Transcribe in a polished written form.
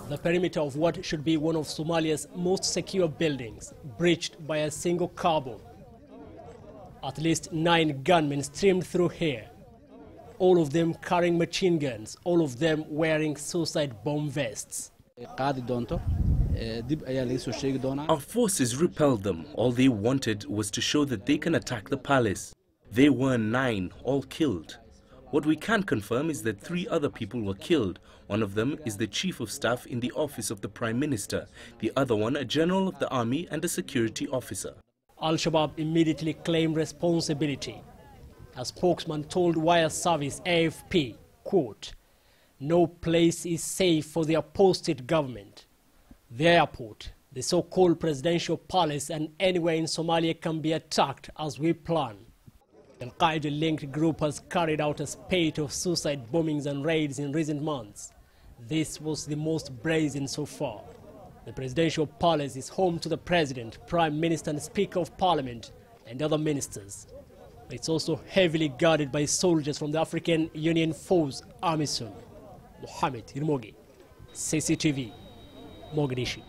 The perimeter of what should be one of Somalia's most secure buildings breached by a single car bomb. At least 9 gunmen streamed through here, all of them carrying machine guns, all of them wearing suicide bomb vests. Our forces repelled them. All they wanted was to show that they can attack the palace. They were 9, all killed. What we can confirm is that 3 other people were killed. One of them is the chief of staff in the office of the Prime Minister. The other one, a general of the army and a security officer. Alshabab immediately claimed responsibility. A spokesman told wire service AFP, quote, "No place is safe for the apostate government. The airport, the so-called presidential palace and anywhere in Somalia can be attacked as we plan." The Qaeda-linked group has carried out a spate of suicide bombings and raids in recent months. This was the most brazen so far. The presidential palace is home to the president, prime minister and speaker of parliament and other ministers. It's also heavily guarded by soldiers from the African Union Force, AMISOM. Mohammed, Hirmoge, CCTV, Mogadishu.